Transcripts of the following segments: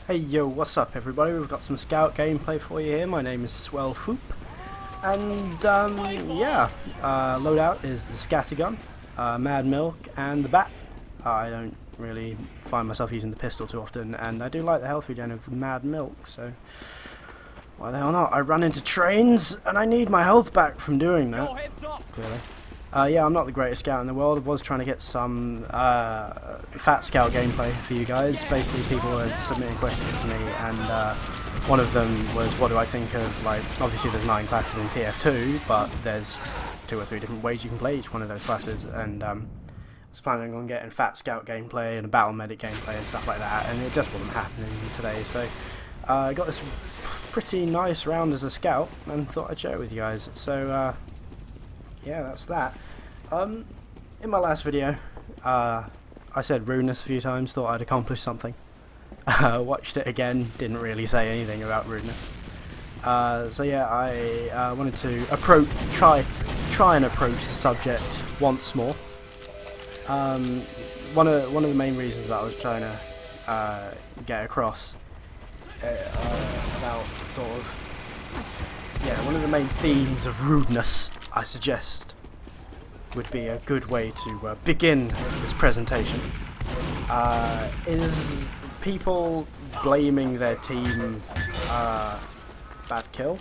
Hey yo, what's up everybody? We've got some scout gameplay for you here. My name is swellfoop. And loadout is the scattergun, mad milk and the bat. I don't really find myself using the pistol too often, and I do like the health regen of mad milk, so why the hell not? I run into trains and I need my health back from doing that, clearly. Yeah, I'm not the greatest scout in the world. I was trying to get some fat scout gameplay for you guys. Basically, people were submitting questions to me, and one of them was, what do I think of, like, obviously there's 9 classes in TF2, but there's 2 or 3 different ways you can play each one of those classes, and I was planning on getting fat scout gameplay and a battle medic gameplay and stuff like that, and it just wasn't happening today, so I got this pretty nice round as a scout, and thought I'd share it with you guys. So, yeah, that's that. In my last video, I said rudeness a few times, thought I'd accomplished something. Watched it again, didn't really say anything about rudeness. So yeah, I wanted to try and approach the subject once more. One of the main reasons that I was trying to get across about sort of, yeah, one of the main themes of rudeness, I suggest, would be a good way to begin this presentation, is people blaming their team bad kill.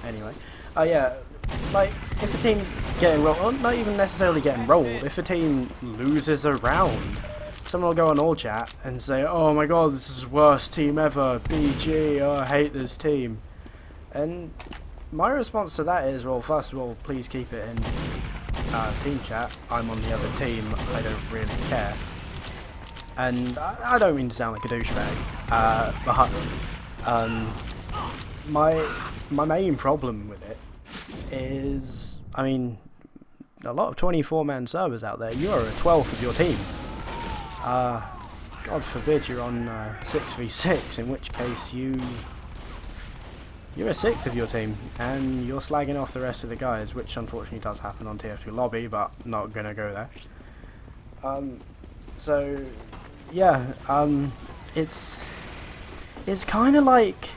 Anyway, yeah, like if a team's getting rolled, well, not even necessarily getting rolled, if a team loses a round, someone will go on all chat and say, oh my god, this is the worst team ever, BG, oh, I hate this team. And my response to that is, well, first of all, please keep it in team chat. I'm on the other team, I don't really care. And I don't mean to sound like a douchebag, but my main problem with it is, I mean, a lot of 24-man servers out there, you are a 12th of your team. God forbid you're on 6v6, in which case you're a 6th of your team, and you're slagging off the rest of the guys, which unfortunately does happen on TF2 lobby, but not gonna go there. So yeah, it's kind of like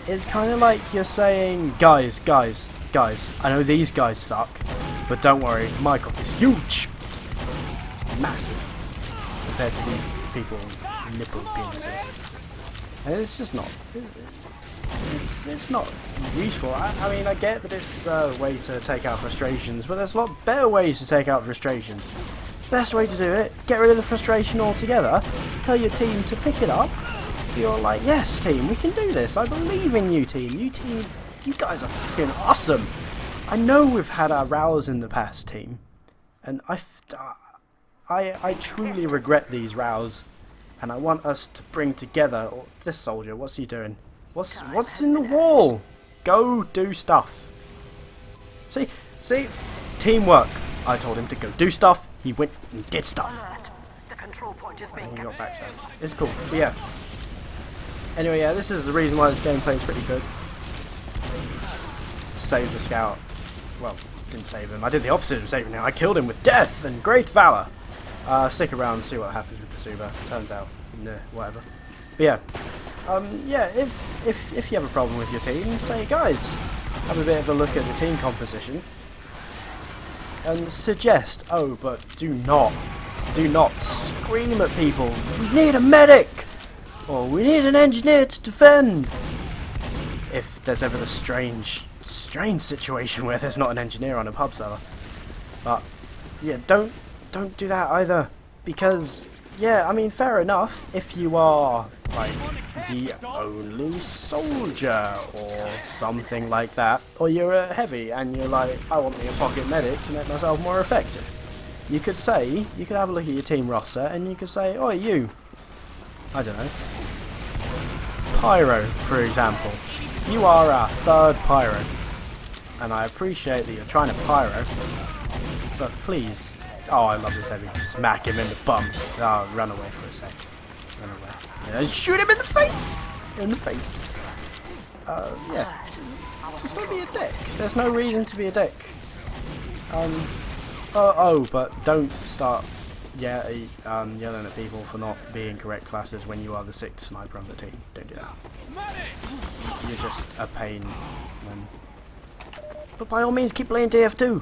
you're saying, guys, I know these guys suck, but don't worry, my cock is huge, it's massive compared to these people nipple penises, and it's just not. It's not useful. I mean, I get that it's a way to take out frustrations, but there's a lot better ways to take out frustrations. Best way to do it, get rid of the frustration altogether, tell your team to pick it up. You're like, yes team, we can do this, I believe in you team, you guys are fucking awesome. I know we've had our rows in the past, team, and I truly regret these rows, and I want us to bring together. Oh, this soldier, what's he doing? What's in the wall? Go do stuff. See, teamwork. I told him to go do stuff. He went and did stuff. The control point is being and he got backside. It's cool. But yeah. Anyway, yeah, this is the reason why this gameplay is pretty good. Saved the scout. Well, didn't save him. I did the opposite of saving him. I killed him with death and great valor. Stick around and see what happens with the Suba. Turns out, nah, whatever. But yeah. Yeah, if you have a problem with your team, say, guys, have a bit of a look at the team composition and suggest, oh, but do not scream at people, we need a medic, or we need an engineer to defend. If there's ever the strange situation where there's not an engineer on a pub server. But yeah, don't do that either, because yeah, I mean, fair enough if you are like the only soldier or something like that, or you're a heavy and you're like, I want me a pocket medic to make myself more effective. You could have a look at your team roster and you could say, oh, you, I don't know, Pyro, for example. You are our 3rd Pyro, and I appreciate that you're trying to Pyro, but please. Oh, I love this heavy. Smack him in the bum. Oh, run away for a sec. Run away. Yeah, shoot him in the face! In the face. Yeah. Just don't be a dick. There's no reason to be a dick. Oh, but don't start yelling at people for not being correct classes when you are the 6th sniper on the team. Don't do that. You're just a pain. But by all means, keep playing TF2.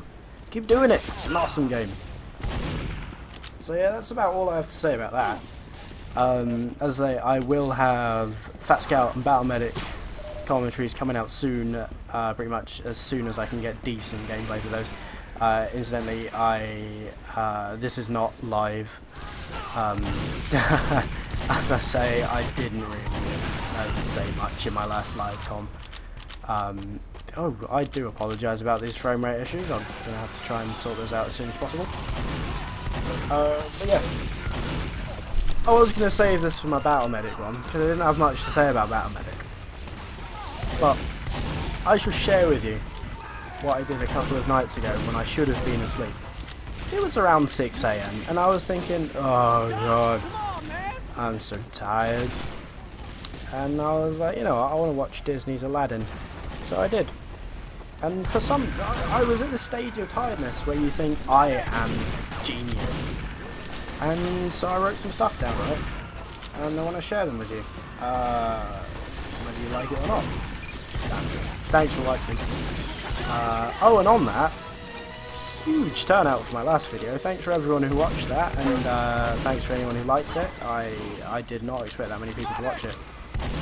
Keep doing it. It's an awesome game. So yeah, that's about all I have to say about that. As I say, I will have Fat Scout and Battle Medic commentaries coming out soon, pretty much as soon as I can get decent gameplays of those. Incidentally, this is not live. As I say, I didn't really say much in my last live com. Oh, I do apologise about these frame rate issues. I'm going to have to try and sort those out as soon as possible. But yeah, I was going to save this for my Battle Medic one, because I didn't have much to say about Battle Medic. But I shall share with you what I did a couple of nights ago when I should have been asleep. It was around 6 AM, and I was thinking, oh god, I'm so tired. And I was like, you know what, I want to watch Disney's Aladdin. So I did. And for some, I was at the stage of tiredness where you think, I am genius. And so I wrote some stuff down, right? And I want to share them with you. Whether you like it or not. Thanks for watching. Oh, and on that, huge turnout for my last video. Thanks for everyone who watched that, and thanks for anyone who liked it. I did not expect that many people to watch it.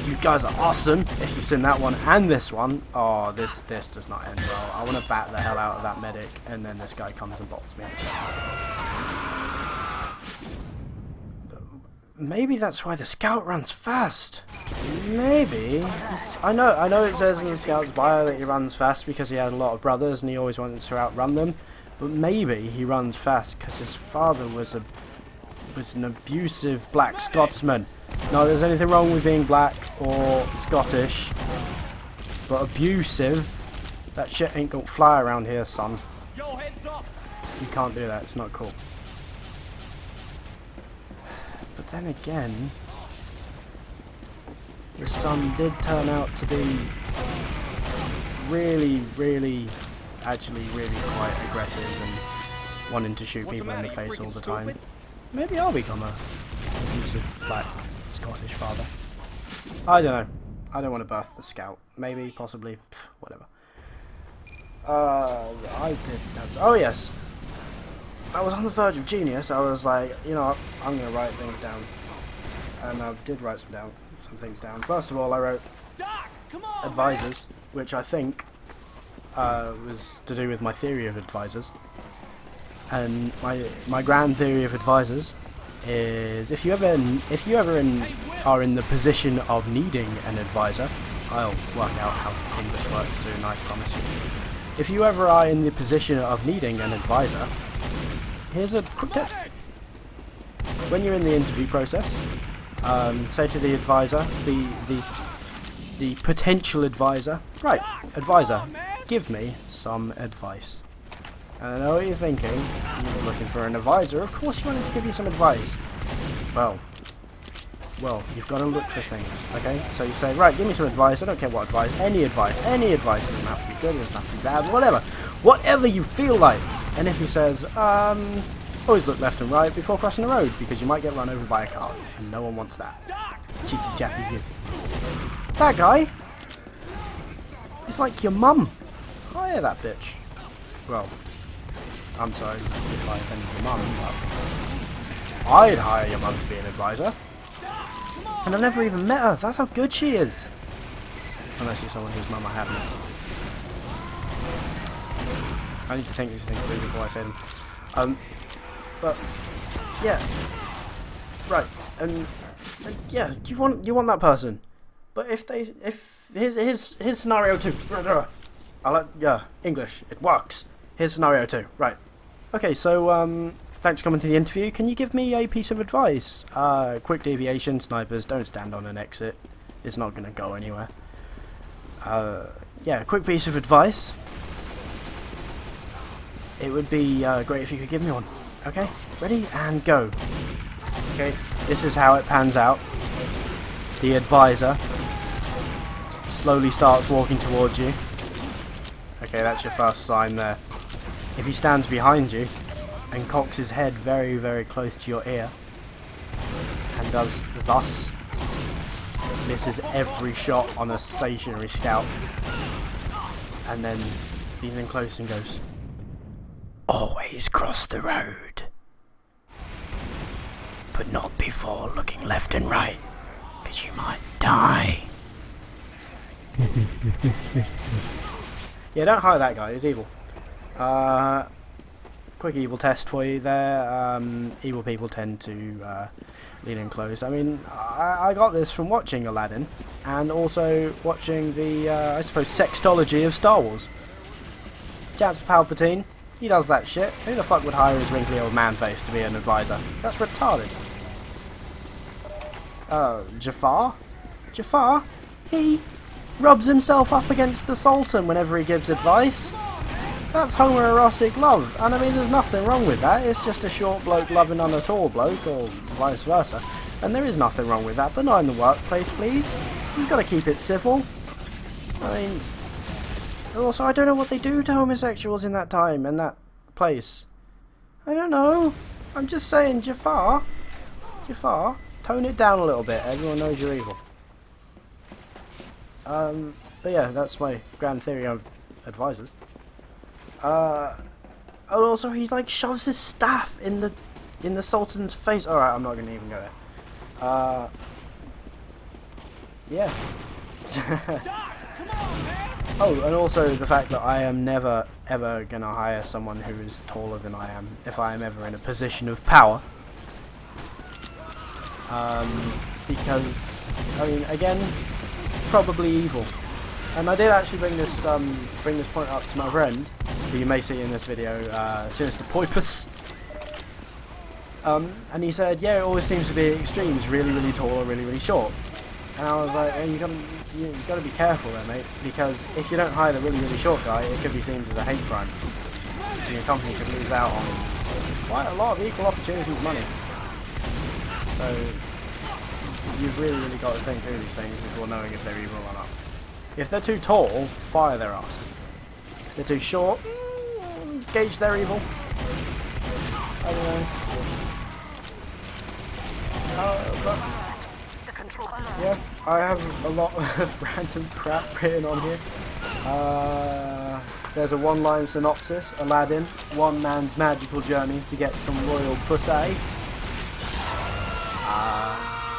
You guys are awesome. If you've seen that one and this one, oh, this does not end well. I want to bat the hell out of that medic, and then this guy comes and bolts me in the face. Maybe that's why the scout runs fast. Maybe. I know it says in the scout's bio that he runs fast because he had a lot of brothers and he always wanted to outrun them. But maybe he runs fast because his father was an abusive black Scotsman. Not that there's anything wrong with being black or Scottish, but abusive, that shit ain't gonna fly around here, son. You can't do that, it's not cool. But then again, the son did turn out to be really quite aggressive and wanting to shoot people in the face all the time. Maybe I'll become a abusive black Scottish father. I don't know. I don't want to birth the scout. Maybe, possibly, whatever. I did. Oh yes. I was on the verge of genius. I was like, you know what, I'm going to write things down. And I did write some things down. First of all, I wrote advisors, which I think was to do with my theory of advisors. And my grand theory of advisors is if you ever are in the position of needing an advisor, I'll work out how English works soon, I promise you. If you ever are in the position of needing an advisor, here's a quick tip. When you're in the interview process, say to the advisor, the potential advisor, right, advisor, give me some advice. And I know what you're thinking, you're looking for an advisor, of course you want him to give you some advice. Well, you've got to look for things, okay? So you say, right, give me some advice, I don't care what advice, any advice, it doesn't have to be good, it doesn't have to be bad, whatever you feel like. And if he says, always look left and right before crossing the road, because you might get run over by a car, and no one wants that. Cheeky chappy you. That guy, he's like your mum. Hire that bitch. Well, I'm sorry if I offended your mum, but I'd hire your mum to be an advisor. And I've never even met her. That's how good she is. Unless you're someone whose mum I have met. I need to think these things through before I say them. But yeah, right. And yeah, you want that person. But if his scenario 2, English, it works. Here's scenario 2, right? Okay, so thanks for coming to the interview. Can you give me a piece of advice? Quick deviation, snipers, don't stand on an exit. It's not going to go anywhere. Yeah, quick piece of advice. It would be great if you could give me one. Okay, ready and go. Okay, this is how it pans out. The advisor slowly starts walking towards you. Okay, that's your first sign there. If he stands behind you, and cocks his head very, very close to your ear and does thus. Misses every shot on a stationary scout, and then leans in close and goes, "Always cross the road, but not before looking left and right, because you might die." Yeah, don't hire that guy, he's evil. Quick evil test for you there. Evil people tend to lean in close. I mean, I got this from watching Aladdin, and also watching the, I suppose, sextology of Star Wars. Chancellor Palpatine, he does that shit. Who the fuck would hire his wrinkly old man face to be an advisor? That's retarded. Jafar? Jafar? He rubs himself up against the Sultan whenever he gives advice. That's homoerotic love, and I mean there's nothing wrong with that. It's just a short bloke loving on a tall bloke, or vice versa. And there is nothing wrong with that, but not in the workplace, please. You've got to keep it civil. I mean, also I don't know what they do to homosexuals in that time and that place. I don't know. I'm just saying, Jafar, tone it down a little bit. Everyone knows you're evil. But yeah, that's my grand theory on advisors. And also he like shoves his staff in the Sultan's face. Alright, I'm not gonna even go there. Yeah. Oh, and also the fact that I am never ever gonna hire someone who is taller than I am if I am ever in a position of power. Because I mean, again, probably evil. And I did actually bring this point up to my friend, who you may see in this video, Sinister Poipus. And he said, yeah, it always seems to be extremes, really, really tall or really, really short. And I was like, hey, you gotta be careful there, mate, because if you don't hire the really, really short guy, it could be seen as a hate crime. And your company could lose out on quite a lot of equal opportunities money. So you've really, really got to think through these things before knowing if they're evil or not. If they're too tall, fire their ass. If they're too short, gauge their evil. I don't know. Yeah, I have a lot of random crap written on here. There's a one-line synopsis: Aladdin, one man's magical journey to get some royal pussy.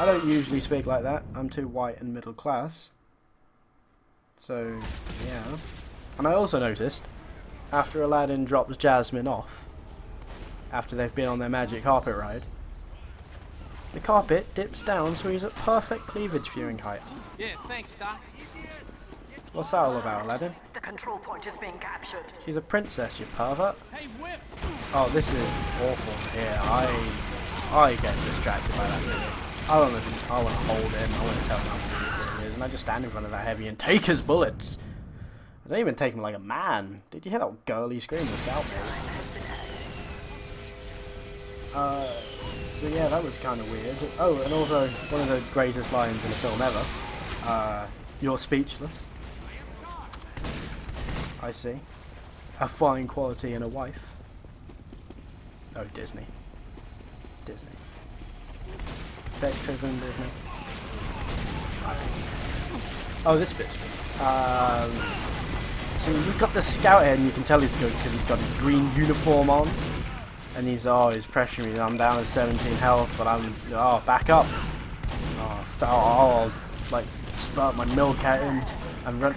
I don't usually speak like that. I'm too white and middle class. So, yeah. And I also noticed, after Aladdin drops Jasmine off, after they've been on their magic carpet ride, the carpet dips down so he's at perfect cleavage viewing height. Yeah, thanks, Doc. What's that all about, Aladdin? The control point is being captured. She's a princess, you pervert. Hey, whips! Oh, this is awful here. I get distracted by that video. I want to hold him, I want to tell him how beautiful he is, and I just stand in front of that heavy and take his bullets. I don't even take him like a man. Did you hear that girly scream that scalped me? So yeah, that was kind of weird. Oh, and also, one of the greatest lines in a film ever. You're speechless. I see. A fine quality in a wife. Oh, Disney. Disney. Sexism, Disney. Oh, this bit's good. So you've got the scout here, and you can tell he's good because he's got his green uniform on. And he's pressuring me. I'm down to 17 health, but I'm, back up. I'll like, spurt my milk at him and run,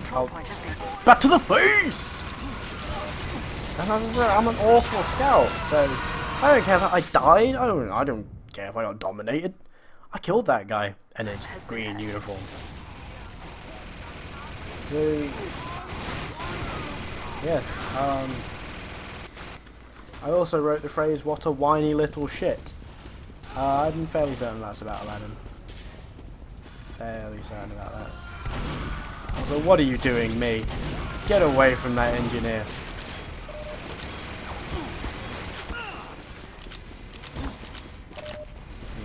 back to the face! And as I said, I'm an awful scout, so I don't care if I died, I don't care if I got dominated. I killed that guy in his green uniform. So, yeah, I also wrote the phrase, what a whiny little shit. I'm fairly certain that's about Aladdin. Fairly certain about that. So what are you doing, me? Get away from that engineer.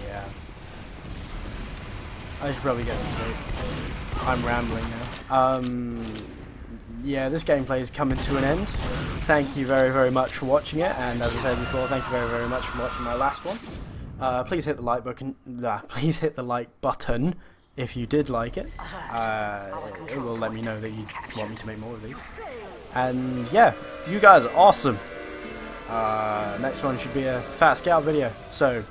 Yeah. I should probably get to sleep. I'm rambling now. yeah, this gameplay is coming to an end. Thank you very, very much for watching it, and as I said before, thank you very, very much for watching my last one. Please hit the like button. Please hit the like button if you did like it. It will let me know that you want me to make more of these. And yeah, you guys are awesome. Next one should be a Fat Scout video. So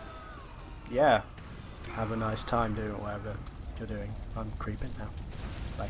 yeah, have a nice time doing whatever you're doing. I'm creeping now. Bye.